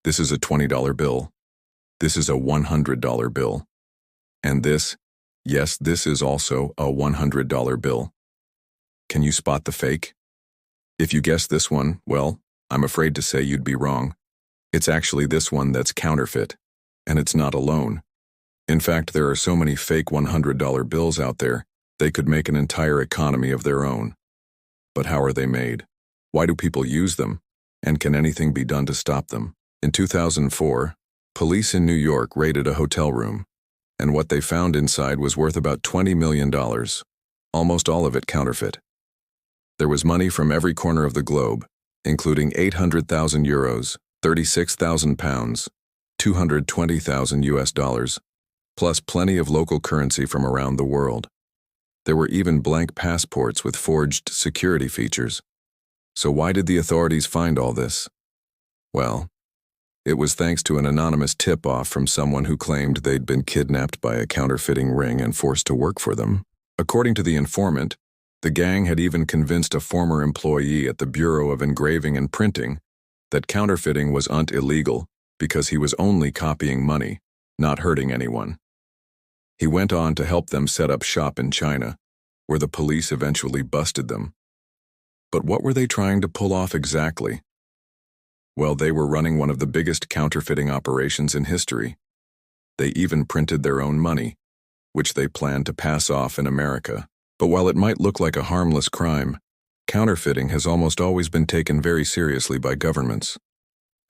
This is a $20 bill. This is a $100 bill. And this, yes, this is also a $100 bill. Can you spot the fake? If you guess this one, well, I'm afraid to say you'd be wrong. It's actually this one that's counterfeit, and it's not alone. In fact, there are so many fake $100 bills out there, they could make an entire economy of their own. But how are they made? Why do people use them? And can anything be done to stop them? In 2004, police in New York raided a hotel room, and what they found inside was worth about $20 million, almost all of it counterfeit. There was money from every corner of the globe, including 800,000 euros, 36,000 pounds, 220,000 US dollars, plus plenty of local currency from around the world. There were even blank passports with forged security features. So why did the authorities find all this? Well, it was thanks to an anonymous tip-off from someone who claimed they'd been kidnapped by a counterfeiting ring and forced to work for them. According to the informant, the gang had even convinced a former employee at the Bureau of Engraving and Printing that counterfeiting was illegal because he was only copying money, not hurting anyone. He went on to help them set up shop in China, where the police eventually busted them. But what were they trying to pull off exactly? Well, they were running one of the biggest counterfeiting operations in history. They even printed their own money, which they planned to pass off in America. But while it might look like a harmless crime, counterfeiting has almost always been taken very seriously by governments.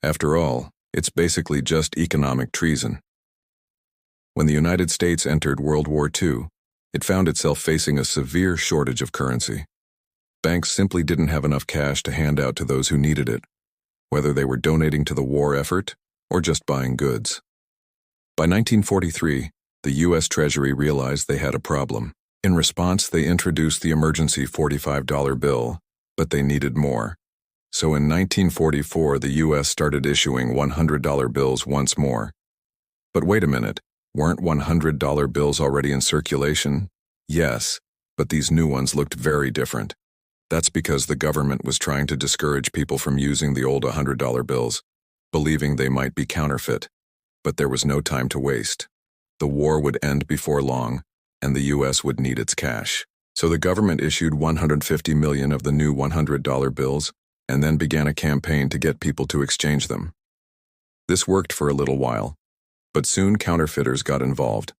After all, it's basically just economic treason. When the United States entered World War II, it found itself facing a severe shortage of currency. Banks simply didn't have enough cash to hand out to those who needed it, whether they were donating to the war effort or just buying goods. By 1943, the U.S. Treasury realized they had a problem. In response, they introduced the emergency $45 bill, but they needed more. So in 1944, the U.S. started issuing $100 bills once more. But wait a minute, weren't $100 bills already in circulation? Yes, but these new ones looked very different. That's because the government was trying to discourage people from using the old $100 bills, believing they might be counterfeit. But there was no time to waste. The war would end before long, and the U.S. would need its cash. So the government issued 150 million of the new $100 bills and then began a campaign to get people to exchange them. This worked for a little while, but soon counterfeiters got involved.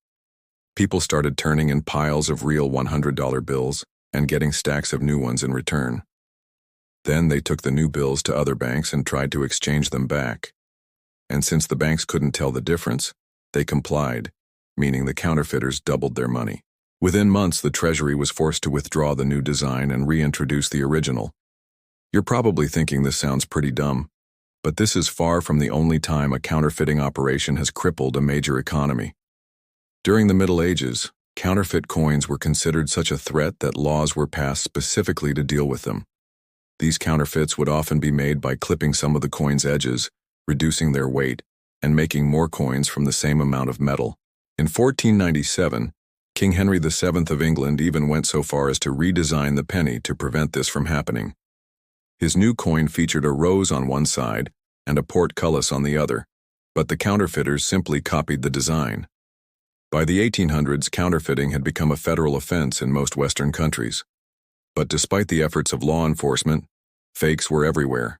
People started turning in piles of real $100 bills and getting stacks of new ones in return. Then they took the new bills to other banks and tried to exchange them back. And since the banks couldn't tell the difference, they complied, meaning the counterfeiters doubled their money. Within months, the Treasury was forced to withdraw the new design and reintroduce the original. You're probably thinking this sounds pretty dumb, but this is far from the only time a counterfeiting operation has crippled a major economy. During the Middle Ages, counterfeit coins were considered such a threat that laws were passed specifically to deal with them. These counterfeits would often be made by clipping some of the coin's edges, reducing their weight, and making more coins from the same amount of metal. In 1497, King Henry VII of England even went so far as to redesign the penny to prevent this from happening. His new coin featured a rose on one side and a portcullis on the other, but the counterfeiters simply copied the design. By the 1800s, counterfeiting had become a federal offense in most Western countries. But despite the efforts of law enforcement, fakes were everywhere.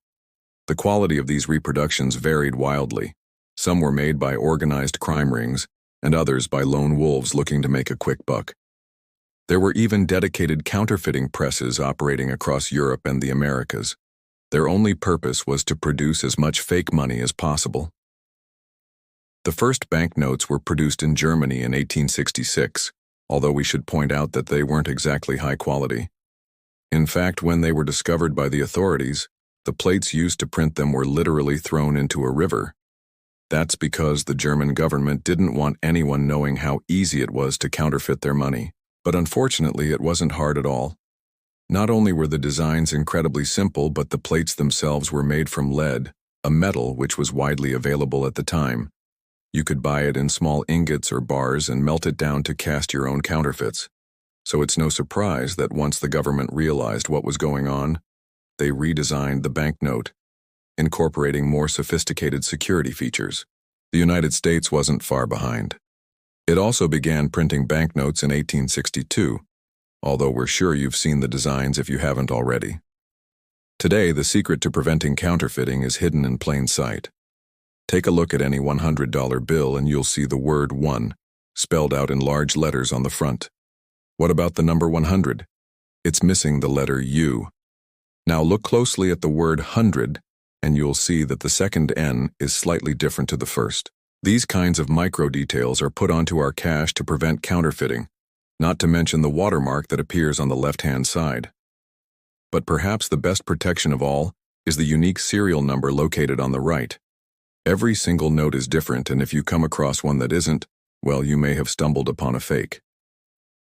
The quality of these reproductions varied wildly. Some were made by organized crime rings, and others by lone wolves looking to make a quick buck. There were even dedicated counterfeiting presses operating across Europe and the Americas. Their only purpose was to produce as much fake money as possible. The first banknotes were produced in Germany in 1866, although we should point out that they weren't exactly high quality. In fact, when they were discovered by the authorities, the plates used to print them were literally thrown into a river. That's because the German government didn't want anyone knowing how easy it was to counterfeit their money. But unfortunately, it wasn't hard at all. Not only were the designs incredibly simple, but the plates themselves were made from lead, a metal which was widely available at the time. You could buy it in small ingots or bars and melt it down to cast your own counterfeits. So it's no surprise that once the government realized what was going on, they redesigned the banknote. incorporating more sophisticated security features. The United States wasn't far behind. It also began printing banknotes in 1862, although we're sure you've seen the designs if you haven't already. Today, the secret to preventing counterfeiting is hidden in plain sight. Take a look at any $100 bill and you'll see the word 1 spelled out in large letters on the front. What about the number 100? It's missing the letter U. Now look closely at the word 100 and you'll see that the second N is slightly different to the first. These kinds of micro details are put onto our cash to prevent counterfeiting, not to mention the watermark that appears on the left-hand side. But perhaps the best protection of all is the unique serial number located on the right. Every single note is different, and if you come across one that isn't, well, you may have stumbled upon a fake.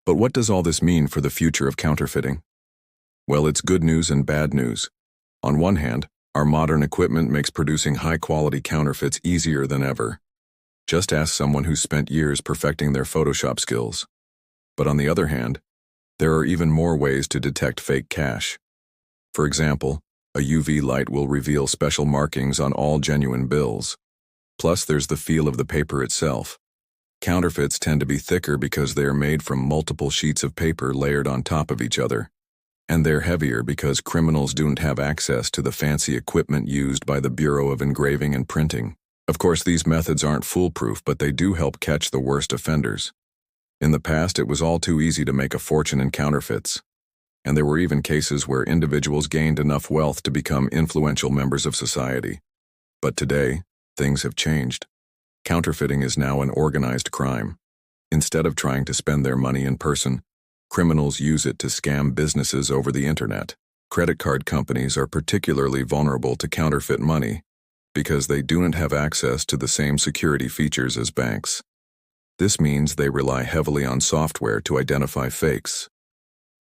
But what does all this mean for the future of counterfeiting? Well, it's good news and bad news. On one hand, our modern equipment makes producing high-quality counterfeits easier than ever. Just ask someone who's spent years perfecting their Photoshop skills. But on the other hand, there are even more ways to detect fake cash. For example, a UV light will reveal special markings on all genuine bills. Plus, there's the feel of the paper itself. Counterfeits tend to be thicker because they are made from multiple sheets of paper layered on top of each other. And they're heavier because criminals don't have access to the fancy equipment used by the Bureau of Engraving and Printing. Of course, these methods aren't foolproof, but they do help catch the worst offenders. In the past, it was all too easy to make a fortune in counterfeits. And there were even cases where individuals gained enough wealth to become influential members of society. But today, things have changed. Counterfeiting is now an organized crime. Instead of trying to spend their money in person, criminals use it to scam businesses over the internet. Credit card companies are particularly vulnerable to counterfeit money because they don't have access to the same security features as banks. This means they rely heavily on software to identify fakes.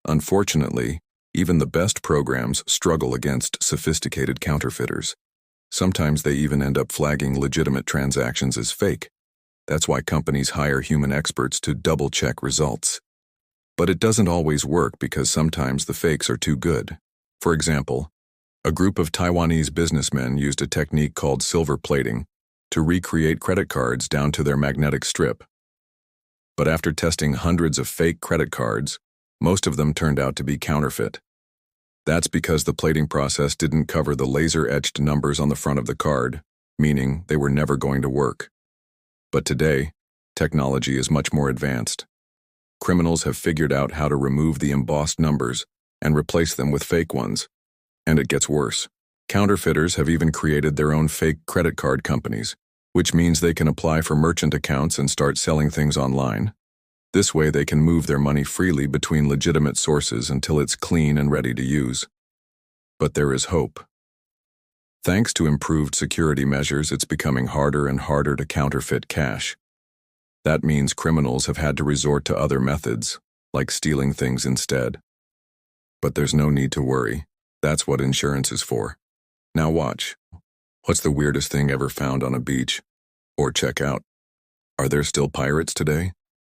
Unfortunately, even the best programs struggle against sophisticated counterfeiters. Sometimes they even end up flagging legitimate transactions as fake. That's why companies hire human experts to double-check results. But it doesn't always work because sometimes the fakes are too good. For example, a group of Taiwanese businessmen used a technique called silver plating to recreate credit cards down to their magnetic strip. But after testing hundreds of fake credit cards, most of them turned out to be counterfeit. That's because the plating process didn't cover the laser-etched numbers on the front of the card, meaning they were never going to work. But today, technology is much more advanced. Criminals have figured out how to remove the embossed numbers and replace them with fake ones. And it gets worse. Counterfeiters have even created their own fake credit card companies, which means they can apply for merchant accounts and start selling things online. This way they can move their money freely between legitimate sources until it's clean and ready to use. But there is hope. Thanks to improved security measures, it's becoming harder and harder to counterfeit cash. That means criminals have had to resort to other methods, like stealing things instead. But there's no need to worry. That's what insurance is for. Now watch. What's the weirdest thing ever found on a beach? Or check out, are there still pirates today?